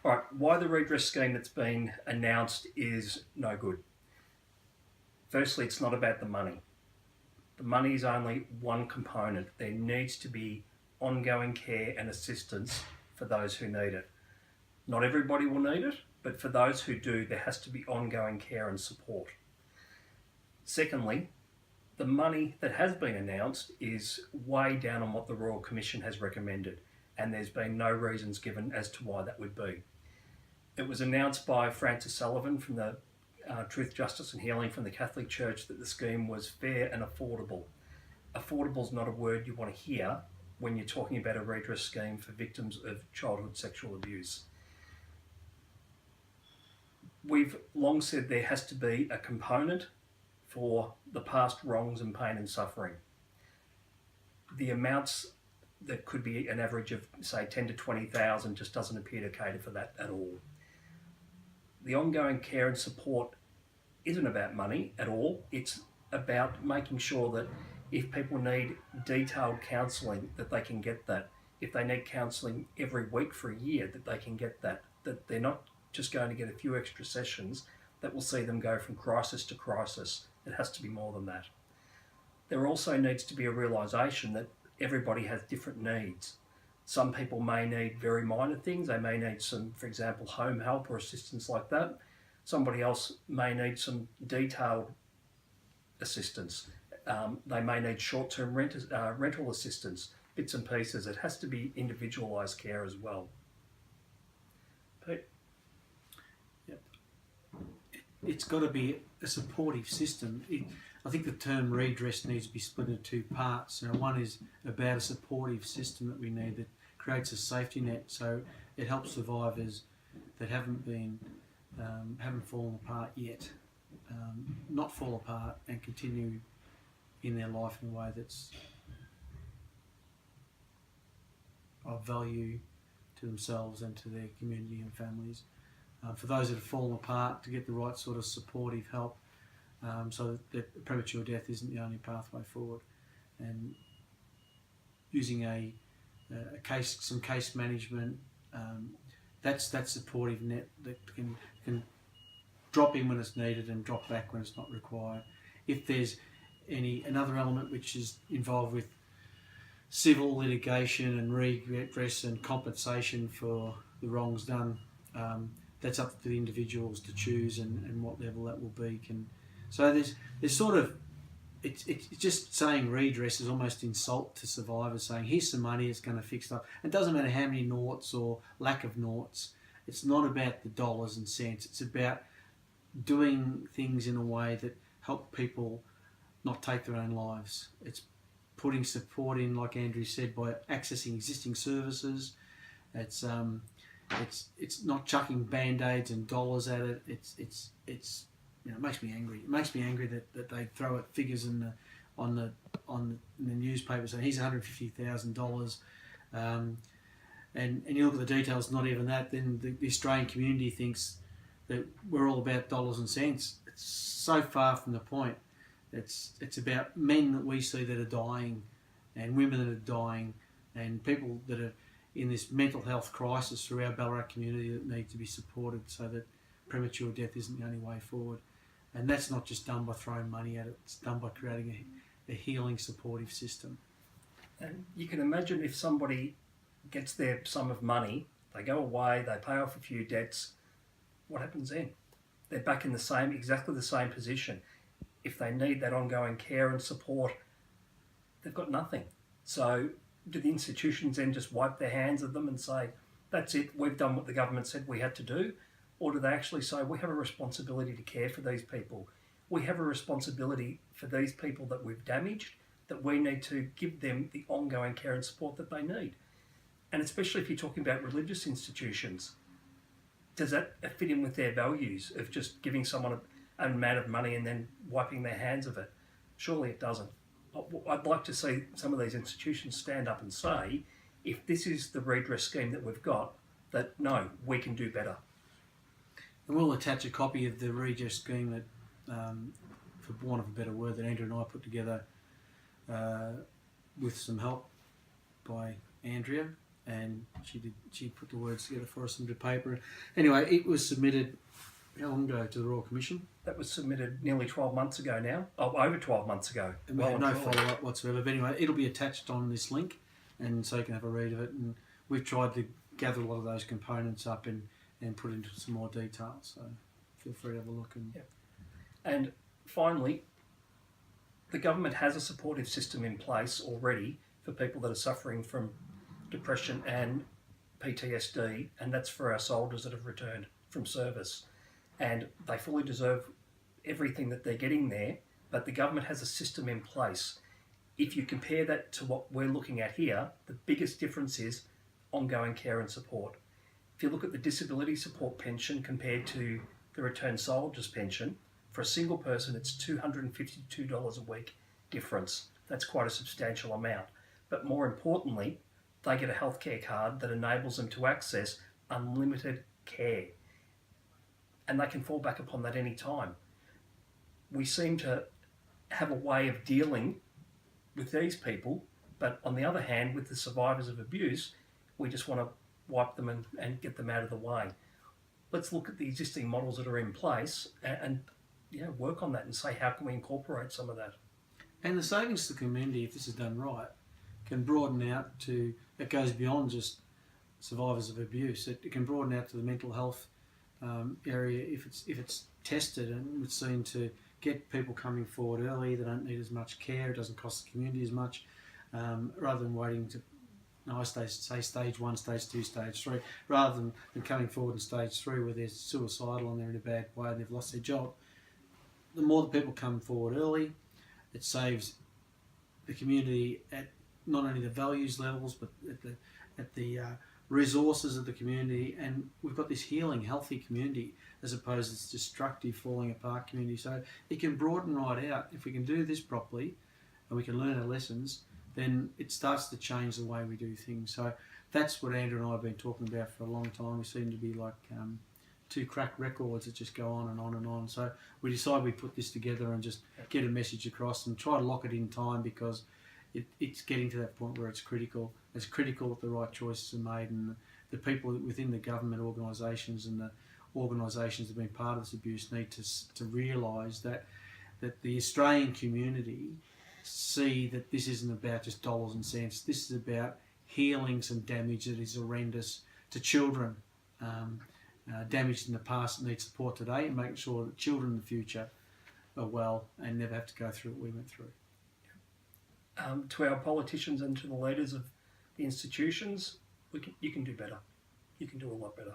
All right, why the redress scheme that's been announced is no good. Firstly, it's not about the money. The money is only one component. There needs to be ongoing care and assistance for those who need it. Not everybody will need it, but for those who do, there has to be ongoing care and support. Secondly, the money that has been announced is way down on what the Royal Commission has recommended, and there's been no reasons given as to why that would be. It was announced by Francis Sullivan from the Truth, Justice and Healing from the Catholic Church that the scheme was fair and affordable. Affordable is not a word you want to hear when you're talking about a redress scheme for victims of childhood sexual abuse. We've long said there has to be a component for the past wrongs and pain and suffering. The amounts that could be an average of, say, 10 to 20,000 just doesn't appear to cater for that at all. The ongoing care and support isn't about money at all. It's about making sure that if people need detailed counselling, that they can get that. If they need counselling every week for a year, that they can get that. That they're not just going to get a few extra sessions that will see them go from crisis to crisis. It has to be more than that. There also needs to be a realisation that everybody has different needs. Some people may need very minor things. They may need some, for example, home help or assistance like that. Somebody else may need some detailed assistance. They may need short-term rental assistance, bits and pieces. It has to be individualised care as well. Pete? Yep. It's got to be a supportive system. I think the term redress needs to be split into two parts. One is about a supportive system that we need that creates a safety net, so it helps survivors that haven't fallen apart yet, not fall apart and continue in their life in a way that's of value to themselves and to their community and families. For those that have fallen apart, to get the right sort of supportive help, so that premature death isn't the only pathway forward, and using some case management, that's that supportive net that can drop in when it's needed and drop back when it's not required. If there's another element which is involved with civil litigation and redress and compensation for the wrongs done, that's up to the individuals to choose and what level that will be. So there's sort of, it's just saying redress is almost insult to survivors, saying here's some money, it's going to fix stuff. It doesn't matter how many noughts or lack of noughts. It's not about the dollars and cents. It's about doing things in a way that help people not take their own lives. It's putting support in, like Andrew said, by accessing existing services. It's not chucking band-aids and dollars at it. It's it makes me angry. It makes me angry that they throw out figures in the newspaper saying here's $150,000, and you look at the details, not even that. Then the Australian community thinks that we're all about dollars and cents. It's so far from the point. It's about men that we see that are dying, and women that are dying, and people that are in this mental health crisis through our Ballarat community that need to be supported, so that premature death isn't the only way forward. And that's not just done by throwing money at it, it's done by creating a healing, supportive system. And you can imagine if somebody gets their sum of money, they go away, they pay off a few debts, what happens then? They're back in exactly the same position. If they need that ongoing care and support, they've got nothing. So do the institutions then just wipe their hands of them and say, that's it, we've done what the government said we had to do? Or do they actually say, we have a responsibility to care for these people? We have a responsibility for these people that we've damaged, that we need to give them the ongoing care and support that they need. And especially if you're talking about religious institutions, does that fit in with their values of just giving someone an amount of money and then wiping their hands of it? Surely it doesn't. I'd like to see some of these institutions stand up and say, if this is the redress scheme that we've got, that no, we can do better. And we'll attach a copy of the redress scheme that, for want of a better word, that Andrew and I put together with some help by Andrea, and she put the words together for us into paper. Anyway, it was submitted how long ago to the Royal Commission? That was submitted nearly 12 months ago now. Oh, over 12 months ago. And we had no follow-up whatsoever. But anyway, it'll be attached on this link, and so you can have a read of it. And we've tried to gather a lot of those components up and put into some more detail. So feel free to have a look. And finally, the government has a supportive system in place already for people that are suffering from depression and PTSD, and that's for our soldiers that have returned from service. And they fully deserve everything that they're getting there, but the government has a system in place. If you compare that to what we're looking at here, the biggest difference is ongoing care and support. If you look at the disability support pension compared to the returned soldiers pension, for a single person it's $252 a week difference. That's quite a substantial amount. But more importantly, they get a healthcare card that enables them to access unlimited care. And they can fall back upon that any time. We seem to have a way of dealing with these people, but on the other hand, with the survivors of abuse, we just want to wipe them and get them out of the way. Let's look at the existing models that are in place and work on that and say, how can we incorporate some of that? And the savings to the community, if this is done right, can broaden out to, it goes beyond just survivors of abuse. It can broaden out to the mental health area if it's tested and it's seen to get people coming forward early. They don't need as much care. It doesn't cost the community as much, rather than waiting to, I say stage 1, stage 2, stage 3, rather than coming forward in stage 3 where they're suicidal and they're in a bad way and they've lost their job. The more the people come forward early, it saves the community at not only the values levels but at the resources of the community, and we've got this healing, healthy community as opposed to this destructive, falling apart community. So it can broaden right out. If we can do this properly and we can learn our lessons, then it starts to change the way we do things. So that's what Andrew and I have been talking about for a long time. We seem to be like two cracked records that just go on and on and on. So we decided we'd put this together and just get a message across and try to lock it in time, because it's getting to that point where it's critical. It's critical that the right choices are made, and the people within the government organisations and the organisations that have been part of this abuse need to realise that the Australian community see that this isn't about just dollars and cents. This is about healing some damage that is horrendous to children, damaged in the past that need support today, and making sure that children in the future are well and never have to go through what we went through. To our politicians and to the leaders of the institutions, you can do better. You can do a lot better.